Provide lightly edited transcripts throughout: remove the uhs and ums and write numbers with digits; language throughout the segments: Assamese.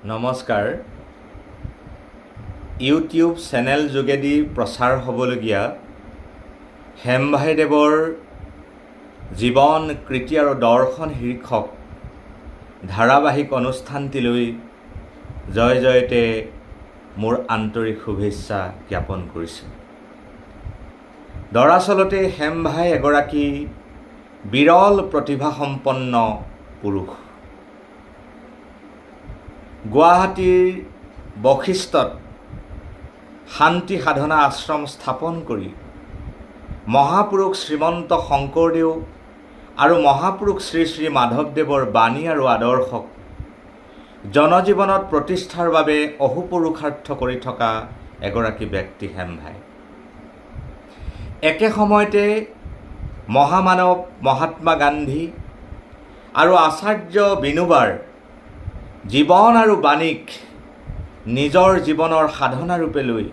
নমস্কাৰ। ইউটিউব চেনেল যোগেদি প্ৰচাৰ হ'বলগীয়া হেমভাইদেৱৰ জীৱন কৃতি আৰু দৰ্শন শীৰ্ষক ধাৰাবাহিক অনুষ্ঠানটিলৈ জয় জয়তে মোৰ আন্তৰিক শুভেচ্ছা জ্ঞাপন কৰিছোঁ। দৰাচলতে হেমভাই এগৰাকী বিৰল প্ৰতিভাসম্পন্ন পুৰুষ। গুৱাহাটীৰ বশিষ্ঠত শান্তি সাধনা আশ্ৰম স্থাপন কৰি মহাপুৰুষ শ্ৰীমন্ত শংকৰদেৱ আৰু মহাপুৰুষ শ্ৰী শ্ৰী মাধৱদেৱৰ বাণী আৰু আদৰ্শক জনজীৱনত প্ৰতিষ্ঠাৰ বাবে অহোপুৰুষাৰ্থ কৰি থকা এগৰাকী ব্যক্তি হেমভাই। একে সময়তে মহামানৱ মহাত্মা গান্ধী আৰু আচাৰ্য বিনোবাৰ জীৱন আৰু বাণীক নিজৰ জীৱনৰ সাধনা ৰূপে লৈ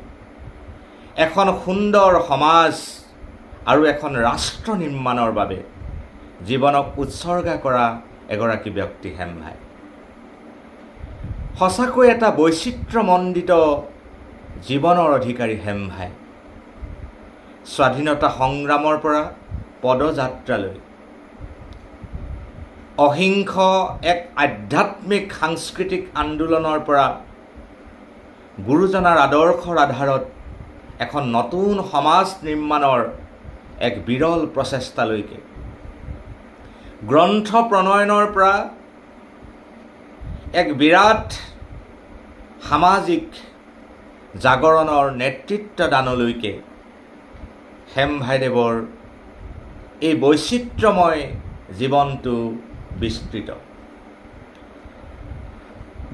এখন সুন্দৰ সমাজ আৰু এখন ৰাষ্ট্ৰ নিৰ্মাণৰ বাবে জীৱনক উৎসৰ্গা কৰা এগৰাকী ব্যক্তি হেমভাই। সঁচাকৈ এটা বৈচিত্ৰ্যমণ্ডিত জীৱনৰ অধিকাৰী হেমভাই। স্বাধীনতা সংগ্ৰামৰ পৰা পদযাত্ৰালৈ অহিংস এক আধ্যাত্মিক সাংস্কৃতিক আন্দোলনৰ পৰা গুৰুজনাৰ আদৰ্শৰ আধাৰত এখন নতুন সমাজ নিৰ্মাণৰ এক বিৰল প্ৰচেষ্টালৈকে, গ্ৰন্থ প্ৰণয়নৰ পৰা এক বিৰাট সামাজিক জাগৰণৰ নেতৃত্ব দানলৈকে হেমভাইদেৱৰ এই বৈচিত্ৰ্যময় জীৱনটো বিস্তৃত।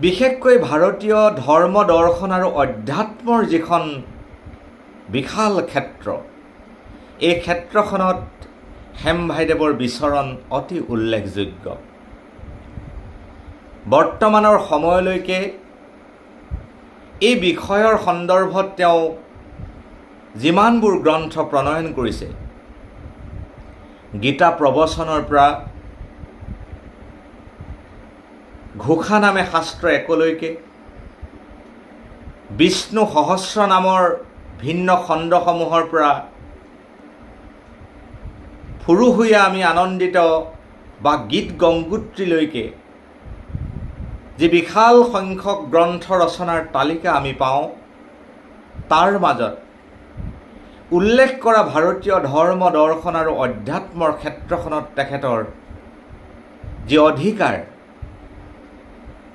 বিশেষকৈ ভাৰতীয় ধৰ্ম দৰ্শন আৰু অধ্যাত্মৰ যিখন বিশাল ক্ষেত্ৰ, এই ক্ষেত্ৰখনত হেমভাইদেৱৰ বিচৰণ অতি উল্লেখযোগ্য। বৰ্তমানৰ সময়লৈকে এই বিষয়ৰ সন্দৰ্ভত তেওঁ যিমানবোৰ গ্ৰন্থ প্ৰণয়ন কৰিছে, গীতা প্ৰবচনৰ পৰা ঘোষা নামে শাস্ত্ৰ একলৈকে, বিষ্ণু সহস্ৰ নামৰ ভিন্ন খণ্ডসমূহৰ পৰা ফুৰুহুয়া আমি আনন্দিত বা গীত গংগোত্ৰীলৈকে যি বিশাল সংখ্যক গ্ৰন্থ ৰচনাৰ তালিকা আমি পাওঁ, তাৰ মাজত উল্লেখ কৰা ভাৰতীয় ধৰ্ম দৰ্শন আৰু অধ্যাত্মৰ ক্ষেত্ৰখনত তেখেতৰ যি অধিকাৰ,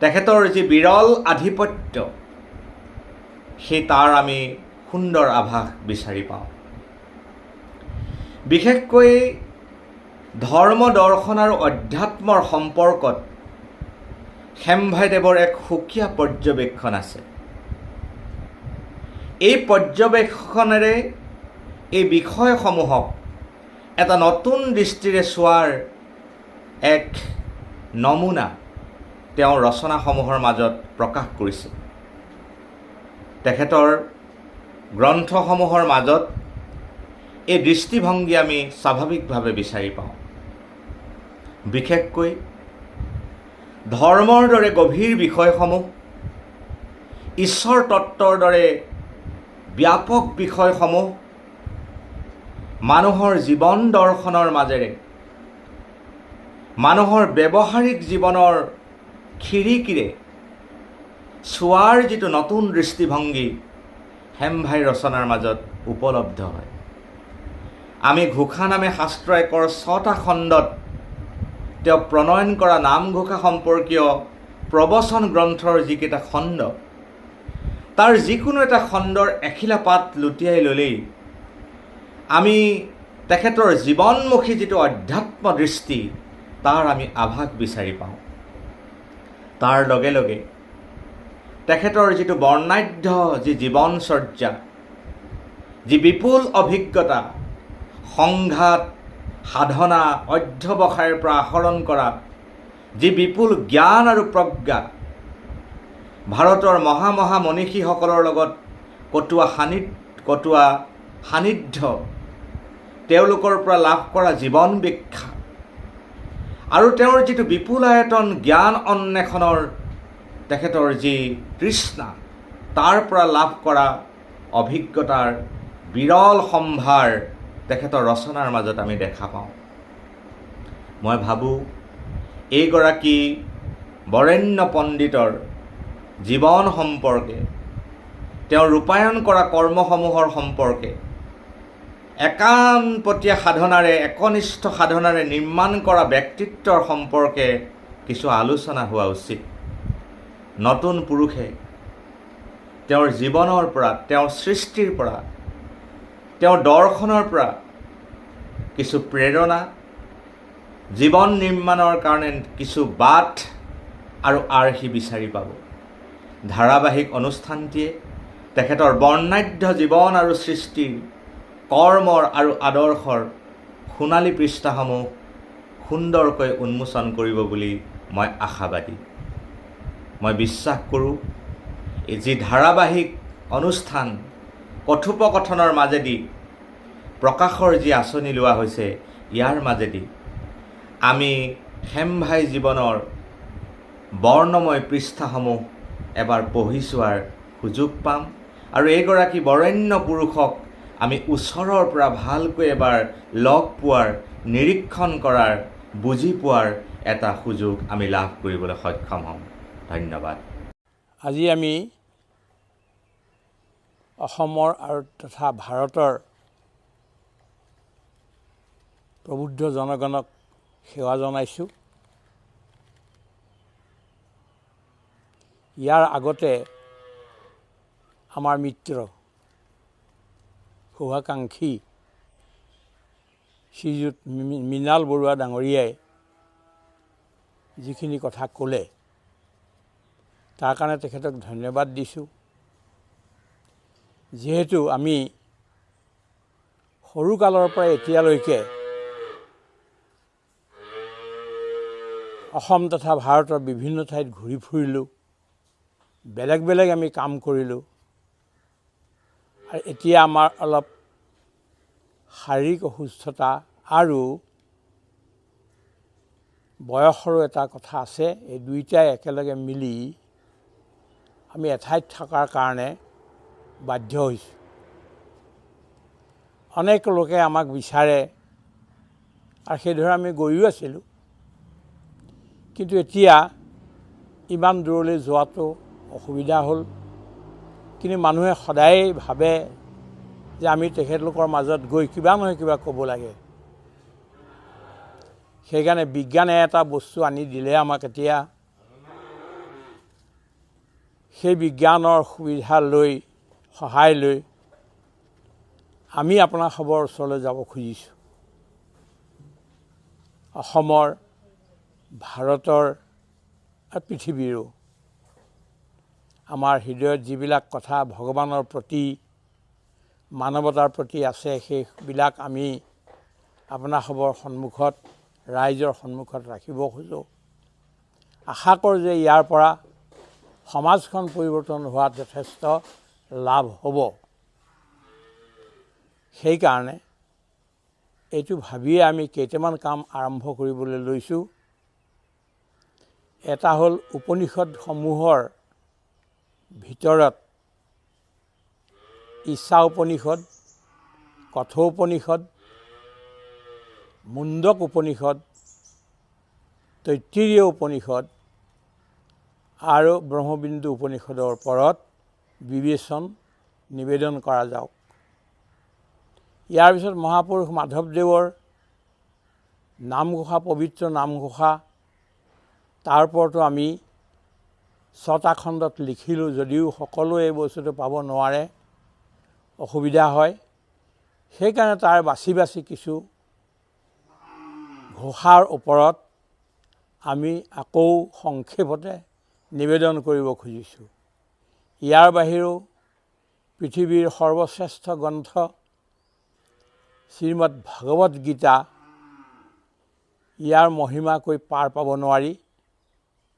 তেখেতৰ যি বিৰল আধিপত্য, সেই তাৰ আমি সুন্দৰ আভাস বিচাৰি পাওঁ। বিশেষকৈ ধৰ্ম দৰ্শন আৰু অধ্যাত্মৰ সম্পৰ্কত হেমভাইদেৱৰ এক সুকীয়া পৰ্যবেক্ষণ আছে। এই পৰ্যবেক্ষণেৰে এই বিষয়সমূহক এটা নতুন দৃষ্টিৰে চোৱাৰ এক নমুনা তেওঁৰ ৰচনাসমূহৰ মাজত প্ৰকাশ কৰিছে। তেখেতৰ গ্ৰন্থসমূহৰ মাজত এই দৃষ্টিভংগী আমি স্বাভাৱিকভাৱে বিচাৰি পাওঁ। বিশেষকৈ ধৰ্মৰ দৰে গভীৰ বিষয়সমূহ, ঈশ্বৰ তত্ত্বৰ দৰে ব্যাপক বিষয়সমূহ মানুহৰ জীৱন দৰ্শনৰ মাজেৰে, মানুহৰ ব্যৱহাৰিক জীৱনৰ খিৰিকীৰে চোৱাৰ যিটো নতুন দৃষ্টিভংগী হেমভাই ৰচনাৰ মাজত উপলব্ধ হয়। আমি ঘোষা নামে শাস্ত্ৰ একৰ 6টা খণ্ডত তেওঁ প্ৰণয়ন কৰা নামঘোষা সম্পৰ্কীয় প্ৰবচন গ্ৰন্থৰ যিকেইটা খণ্ড, তাৰ যিকোনো এটা খণ্ডৰ এখিলা পাত লুটিয়াই ল'লেই আমি তেখেতৰ জীৱনমুখী যিটো অধ্যাত্ম দৃষ্টি, তাৰ আমি আভাস বিচাৰি পাওঁ। তাৰ লগে লগে তেখেতৰ যিটো বৰ্ণাঢ্য যি জীৱনচৰ্যা, যি বিপুল অভিজ্ঞতা, সংঘাত সাধনা অধ্যৱসায়ৰ পৰা আহৰণ কৰা যি বিপুল জ্ঞান আৰু প্ৰজ্ঞা, ভাৰতৰ মহা মনীষীসকলৰ লগত কটোৱা সান্নিধ্য, তেওঁলোকৰ পৰা লাভ কৰা জীৱন বিখ্যাত আৰু তেওঁৰ যিটো বিপুল আয়তন জ্ঞান অন্বেষণৰ তেখেতৰ যি তৃষ্ণা তাৰ পৰা লাভ কৰা অভিজ্ঞতাৰ বিৰল সম্ভাৰ তেখেতৰ ৰচনাৰ মাজত আমি দেখা পাওঁ। মই ভাবোঁ এইগৰাকী বৰেণ্য পণ্ডিতৰ জীৱন সম্পৰ্কে, তেওঁ ৰূপায়ণ কৰা কৰ্মসমূহৰ সম্পৰ্কে, একান্তপতীয়া সাধনাৰে, একনিষ্ঠ সাধনাৰে নিৰ্মাণ কৰা ব্যক্তিত্বৰ সম্পৰ্কে কিছু আলোচনা হোৱা উচিত। নতুন পুৰুষে তেওঁৰ জীৱনৰ পৰা, তেওঁৰ সৃষ্টিৰ পৰা, তেওঁৰ দৰ্শনৰ পৰা কিছু প্ৰেৰণা, জীৱন নিৰ্মাণৰ কাৰণে কিছু বাট আৰু আৰ্হি বিচাৰি পাব। ধাৰাবাহিক অনুষ্ঠানটিয়ে তেখেতৰ বৰ্ণাঢ্য জীৱন আৰু সৃষ্টিৰ, কৰ্মৰ আৰু আদৰ্শৰ সোণালী পৃষ্ঠাসমূহ সুন্দৰকৈ উন্মোচন কৰিব বুলি মই আশাবাদী। মই বিশ্বাস কৰোঁ যি ধাৰাবাহিক অনুষ্ঠান কথোপকথনৰ মাজেদি প্ৰকাশৰ যি আঁচনি লোৱা হৈছে, ইয়াৰ মাজেদি আমি হেমভাই জীৱনৰ বৰ্ণময় পৃষ্ঠাসমূহ এবাৰ পঢ়ি চোৱাৰ সুযোগ পাম আৰু এইগৰাকী বৰেণ্য পুৰুষক আমি ওচৰৰ পৰা ভালকৈ এবাৰ লগ পোৱাৰ, নিৰীক্ষণ কৰাৰ, বুজি পোৱাৰ এটা সুযোগ আমি লাভ কৰিবলৈ সক্ষম হ'ম। ধন্যবাদ। আজি আমি অসমৰ আৰু তথা ভাৰতৰ প্ৰবুদ্ধ জনগণক সেৱা জনাইছোঁ। ইয়াৰ আগতে আমাৰ মিত্ৰ শুভাকাংক্ষী শ্ৰীযুত মৃণাল বৰুৱা ডাঙৰীয়াই যিখিনি কথা ক'লে, তাৰ কাৰণে তেখেতক ধন্যবাদ দিছোঁ। যিহেতু আমি সৰুকালৰ পৰা এতিয়ালৈকে অসম তথা ভাৰতৰ বিভিন্ন ঠাইত ঘূৰি ফুৰিলোঁ, বেলেগ বেলেগ আমি কাম কৰিলোঁ, আৰু এতিয়া আমাৰ অলপ শাৰীৰিক অসুস্থতা আৰু বয়সৰো এটা কথা আছে। এই দুইটাই একেলগে মিলি আমি এঠাইত থকাৰ কাৰণে বাধ্য হৈছোঁ। অনেক লোকে আমাক বিচাৰে আৰু সেইদৰে আমি গৈও আছিলোঁ, কিন্তু এতিয়া ইমান দূৰলৈ যোৱাটো অসুবিধা হ'ল। কিন্তু মানুহে সদায় ভাবে যে আমি তেখেতলোকৰ মাজত গৈ কিবা নহয় কিবা ক'ব লাগে। সেইকাৰণে বিজ্ঞানে এটা বস্তু আনি দিলে আমাক এতিয়া, সেই বিজ্ঞানৰ সুবিধা লৈ, সহায় লৈ আমি আপোনাৰ খবৰ ওচৰলৈ যাব খুজিছোঁ। অসমৰ, ভাৰতৰ আৰু পৃথিৱীৰো আমাৰ হৃদয়ত যিবিলাক কথা ভগৱানৰ প্ৰতি, মানৱতাৰ প্ৰতি আছে, সেইবিলাক আমি আপোনাৰ খবৰ সন্মুখত, ৰাইজৰ সন্মুখত ৰাখিব খোজোঁ। আশা কৰোঁ যে ইয়াৰ পৰা সমাজখন পৰিৱৰ্তন হোৱাত যথেষ্ট লাভ হ'ব। সেইকাৰণে এইটো ভাবিয়ে আমি কেইটামান কাম আৰম্ভ কৰিবলৈ লৈছোঁ। এটা হ'ল উপনিষদসমূহৰ ভিতৰত ঈশা উপনিষদ, কঠোপনিষদ, মুণ্ডক উপনিষদ, তৈত্তিৰীয় উপনিষদ আৰু ব্ৰহ্মবিন্দু উপনিষদৰ ওপৰত বিবেচন নিবেদন কৰা যাওক। ইয়াৰ পিছত মহাপুৰুষ মাধৱদেৱৰ নামঘোষা, পবিত্ৰ নামঘোষা, তাৰ ওপৰতো আমি 6টা খণ্ডত লিখিলোঁ, যদিও সকলোৱে এই বস্তুটো পাব নোৱাৰে, অসুবিধা হয়। সেইকাৰণে তাৰ বাছি বাছি কিছু ঘোষাৰ ওপৰত আমি আকৌ সংক্ষেপতে নিবেদন কৰিব খুজিছোঁ। ইয়াৰ বাহিৰেও পৃথিৱীৰ সৰ্বশ্ৰেষ্ঠ গ্ৰন্থ শ্ৰীমদ ভাগৱত গীতা, ইয়াৰ মহিমা কৈ পাৰ পাব নোৱাৰি।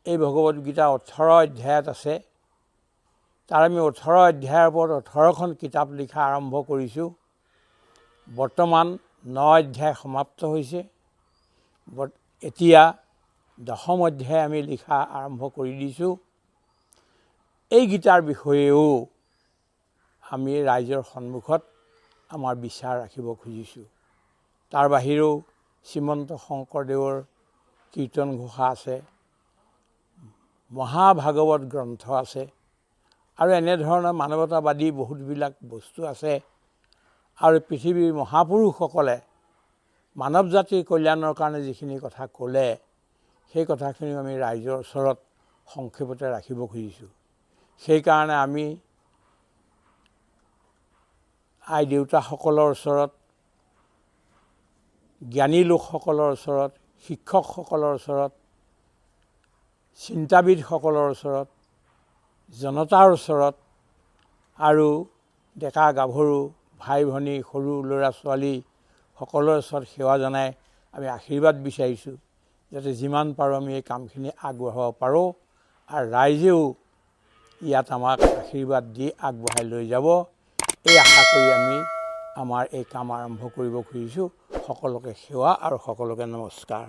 এই ভগৱত গীতা 18 অধ্যায়ত আছে। তাৰ আমি 18 অধ্যায়ৰ ওপৰত 18খন কিতাপ লিখা আৰম্ভ কৰিছোঁ। বৰ্তমান 9 অধ্যায় সমাপ্ত হৈছে। এতিয়া 10ম অধ্যায় আমি লিখা আৰম্ভ কৰি দিছোঁ। এইকেইটাৰ বিষয়েও আমি ৰাইজৰ সন্মুখত আমাৰ বিচাৰ ৰাখিব খুজিছোঁ। তাৰ বাহিৰেও শ্ৰীমন্ত শংকৰদেৱৰ কীৰ্তন ঘোষা আছে, মহাভাগৱত গ্ৰন্থ আছে আৰু এনেধৰণৰ মানৱতাবাদী বহুতবিলাক বস্তু আছে। আৰু পৃথিৱীৰ মহাপুৰুষসকলে মানৱ জাতিৰ কল্যাণৰ কাৰণে যিখিনি কথা ক'লে, সেই কথাখিনি আমি ৰাইজৰ ওচৰত সংক্ষেপতে ৰাখিব খুজিছোঁ। সেইকাৰণে আমি আই দেউতাসকলৰ ওচৰত, জ্ঞানী লোকসকলৰ ওচৰত, শিক্ষকসকলৰ ওচৰত, চিন্তাবিদসকলৰ ওচৰত, জনতাৰ ওচৰত আৰু ডেকা গাভৰু ভাই ভনী সৰু ল'ৰা ছোৱালী সকলোৰে ওচৰত সেৱা জনাই আমি আশীৰ্বাদ বিচাৰিছোঁ, যাতে যিমান পাৰোঁ আমি এই কামখিনি আগবঢ়াব পাৰোঁ আৰু ৰাইজেও ইয়াত আমাক আশীৰ্বাদ দি আগবঢ়াই লৈ যাব, এই আশা কৰি আমি আমাৰ এই কাম আৰম্ভ কৰিব খুজিছোঁ। সকলোকে সেৱা আৰু সকলোকে নমস্কাৰ।